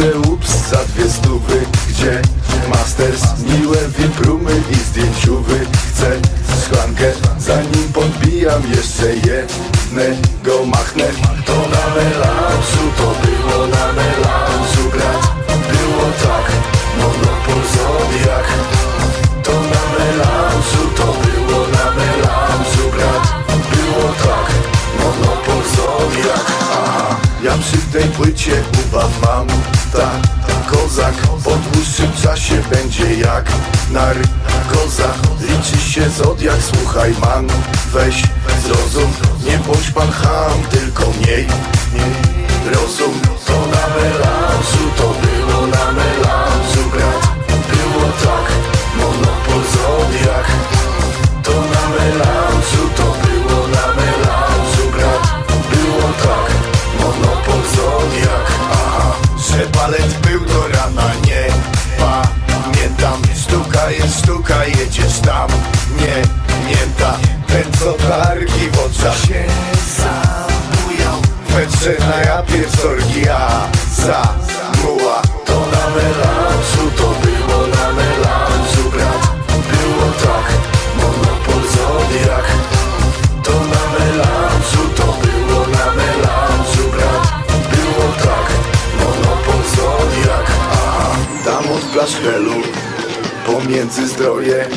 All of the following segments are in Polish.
Puste ups za 200, gdzie Masters, miłe wimprumy i zdjęciowy. Chcę szklankę, zanim podbijam jeszcze jednego machnę. To na melanżu, to było na melanżu grać. Było tak, monopol Zodiak. To na melanżu, to było na melanżu grać. Było tak, monopol Zodiak. Aha, ja przy tej płycie ubaw mam. Kozak po dłuższym czasie będzie jak narkoza. Liczy się Zodiak, słuchaj man, weź zrozum. Nie bądź pan ham, tylko miej rozum. To na melanżu, to było na melanżu grać. Było tak, monopol Zodiak. To na melanżu, to było na melanżu grać. Było tak, monopol Zodiak. Aha, że balet był do rana, nie pamiętam. Sztuka jest sztuka, jedziesz tam, nie da. Ten co targi w oczach się zabujał. Wetrze na japie wzorgi, a za muła. To na melanżu, to było na melanżu grać. Było tak, monopol Zodiak. To na melanżu, to było na melanżu grać. Było tak, monopol Zodiak. Aha, tam od Blaszhelu pomiędzy zdroje.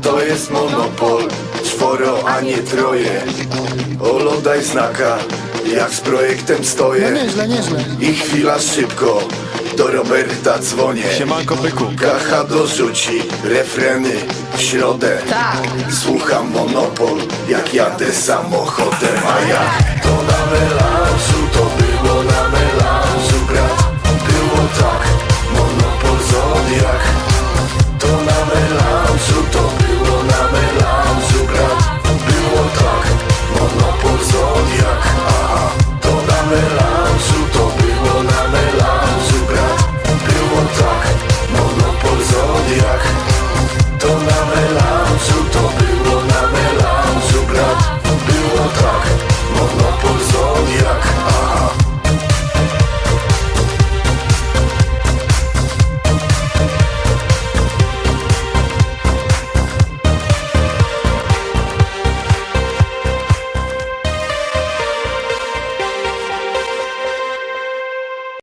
To jest monopol, czworo, a nie troje. Olo, daj znaka, jak z projektem stoję. Nieźle. I chwila szybko, do Roberta dzwonię. Siemanko byku. Kacha dorzuci refreny w środę. Tak. Słucham monopol, jak jadę samochodem. A jak to na melanżu, to było na melanżu.